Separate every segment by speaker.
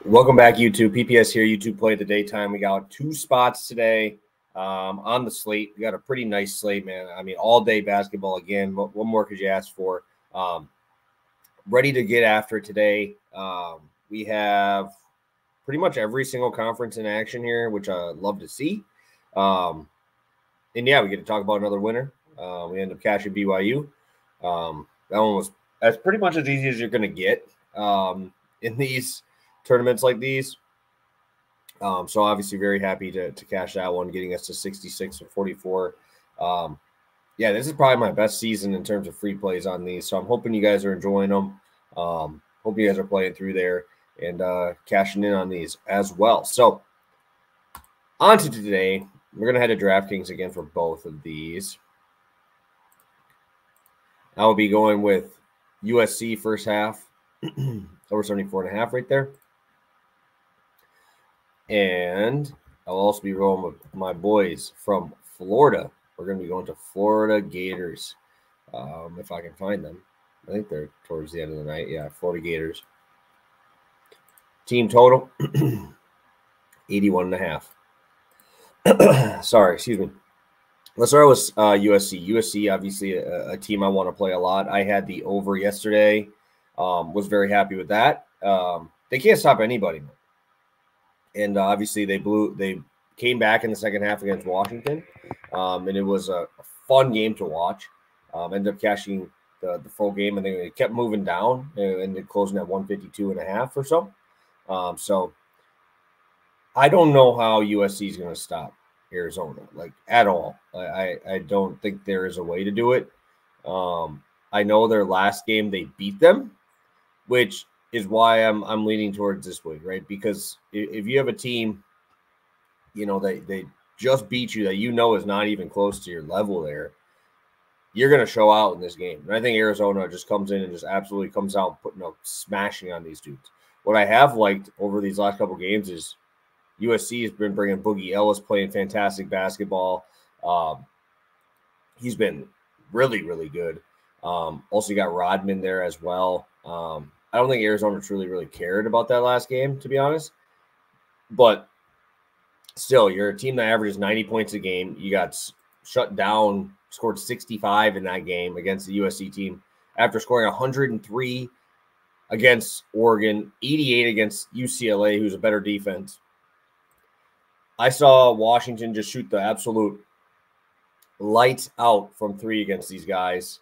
Speaker 1: Welcome back, YouTube. PPS here. YouTube play of the daytime. We got 2 spots today on the slate. We got a pretty nice slate, man. I mean, all day basketball again. What more could you ask for? Ready to get after it today. We have pretty much every single conference in action here, which I love to see. And yeah, we get to talk about another winner. We end up cashing BYU. That's pretty much as easy as you're going to get in these tournaments like these. So obviously very happy to cash that one, getting us to 66 or 44. Yeah, this is probably my best season in terms of free plays on these. So I'm hoping you guys are enjoying them. Hope you guys are playing through there and cashing in on these as well. So on to today. We're going to head to DraftKings again for both of these. I will be going with USC first half, over 74.5 right there. And I'll also be rolling with my boys from Florida. We're going to be going to Florida Gators, if I can find them. I think they're towards the end of the night. Yeah, Florida Gators. Team total, 81.5. Sorry, excuse me. Let's start with USC. USC, obviously, a team I want to play a lot. I had the over yesterday. Was very happy with that. They can't stop anybody. And obviously, they came back in the second half against Washington. And it was a fun game to watch. Ended up cashing the full game. I think they kept moving down and ended closing at 152.5 or so. So I don't know how USC is going to stop Arizona, like at all. I don't think there is a way to do it. I know their last game they beat them, which is why I'm leaning towards this way, right? Because if you have a team, they just beat you that is not even close to your level there, you're going to show out in this game. And I think Arizona just comes in and just absolutely comes out putting up smashing on these dudes. What I have liked over these last couple games is USC has been bringing Boogie Ellis, playing fantastic basketball. He's been really, really good. Also, you got Rodman there as well. I don't think Arizona truly really cared about that last game, to be honest. But still, you're a team that averages 90 points a game. You got shut down, scored 65 in that game against the USC team after scoring 103 against Oregon, 88 against UCLA, who's a better defense. I saw Washington just shoot the absolute lights out from 3 against these guys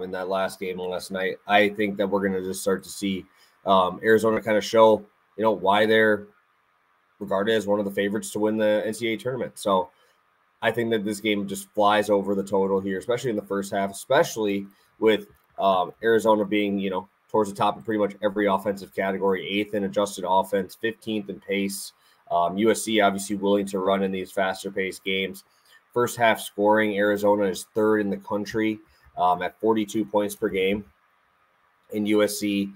Speaker 1: in that last game last night. I think that we're going to just start to see Arizona kind of show, why they're regarded as one of the favorites to win the NCAA tournament. So I think that this game just flies over the total here, especially in the first half, especially with Arizona being, towards the top of pretty much every offensive category, 8th in adjusted offense, 15th in pace. USC obviously willing to run in these faster paced games. First half scoring, Arizona is 3rd in the country at 42 points per game. In USC,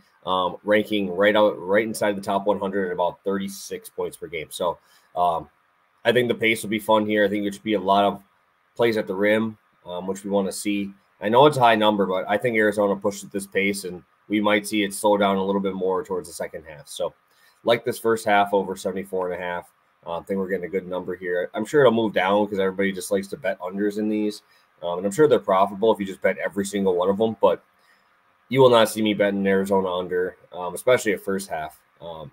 Speaker 1: ranking right inside the top 100 at about 36 points per game. So I think the pace will be fun here. I think there should be a lot of plays at the rim, which we want to see. I know it's a high number, but I think Arizona pushes this pace, and we might see it slow down a little bit more towards the second half. So like this first half over 74.5. I think we're getting a good number here. I'm sure it'll move down because everybody just likes to bet unders in these. And I'm sure they're profitable if you just bet every single one of them. But you will not see me betting Arizona under, especially at first half on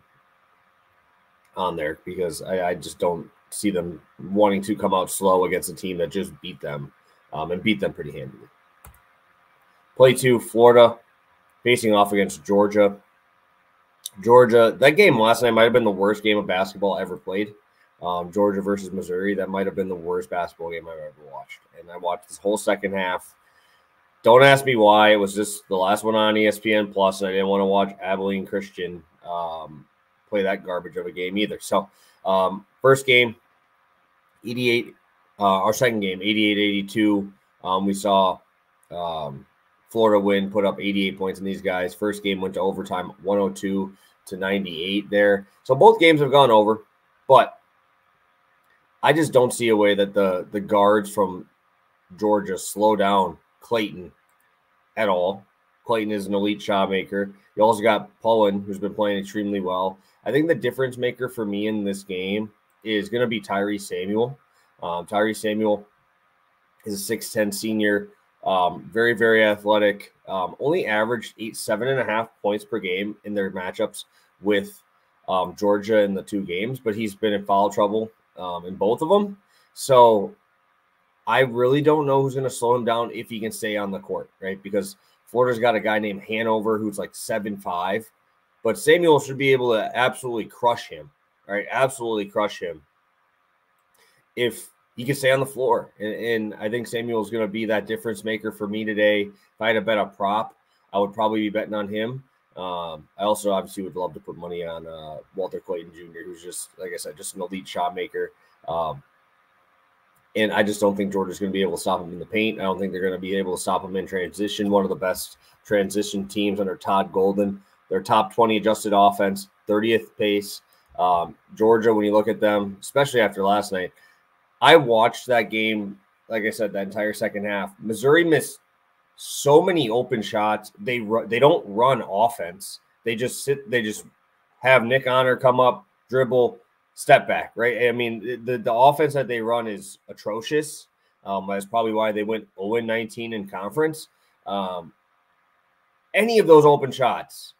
Speaker 1: there, because I just don't see them wanting to come out slow against a team that just beat them and beat them pretty handily. Play 2, Florida facing off against Georgia. Georgia, that game last night might have been the worst game of basketball ever played. Georgia versus Missouri, that might have been the worst basketball game I've ever watched. And I watched this whole second half. Don't ask me why. It was just the last one on ESPN Plus, and I didn't want to watch Abilene Christian play that garbage of a game either. So first game, 88. Our second game, 88-82. We saw Florida win, put up 88 points in these guys. First game went to overtime, 102-98 there. So both games have gone over, but I just don't see a way that the guards from Georgia slow down Clayton at all. Clayton is an elite shot maker. You also got Pullen, who's been playing extremely well. I think the difference maker for me in this game is going to be Tyrese Samuel. Tyrese Samuel is a 6'10 senior, very, very athletic. Only averaged 7.5 points per game in their matchups with Georgia in the 2 games, but he's been in foul trouble in both of them. So I really don't know who's going to slow him down if he can stay on the court, right? Because Florida's got a guy named Hanover who's like 7'5", but Samuel should be able to absolutely crush him, right? Absolutely crush him if he can stay on the floor. And I think Samuel is going to be that difference maker for me today. If I had to bet a prop, I would probably be betting on him. I also obviously would love to put money on Walter Clayton Jr., who's just, like I said, just an elite shot maker. And I just don't think Georgia's going to be able to stop him in the paint. I don't think they're going to be able to stop him in transition. One of the best transition teams under Todd Golden. Their top 20 adjusted offense, 30th pace. Georgia, when you look at them, especially after last night, I watched that game, like I said, that entire second half. Missouri missed so many open shots. They don't run offense. They just have Nick Honor come up, dribble, step back, right? I mean, the offense that they run is atrocious. That's probably why they went 0-19 in conference. Any of those open shots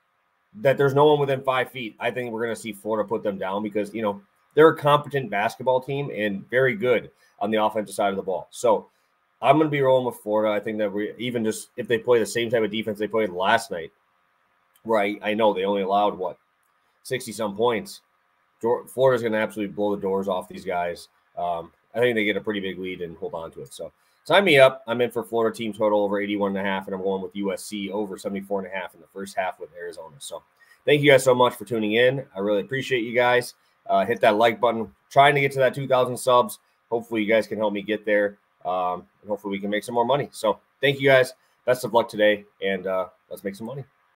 Speaker 1: that there's no one within 5 feet, I think we're going to see Florida put them down because, you know, they're a competent basketball team and very good on the offensive side of the ball. So I'm going to be rolling with Florida. I think that we even just if they play the same type of defense they played last night, where I know they only allowed, 60-some points, Florida's going to absolutely blow the doors off these guys. I think they get a pretty big lead and hold on to it. So sign me up. I'm in for Florida team total over 81.5, and I'm going with USC over 74.5 in the first half with Arizona. So thank you guys so much for tuning in. I really appreciate you guys. Hit that like button. Trying to get to that 2,000 subs. Hopefully you guys can help me get there. And hopefully we can make some more money. So thank you guys. Best of luck today, and let's make some money.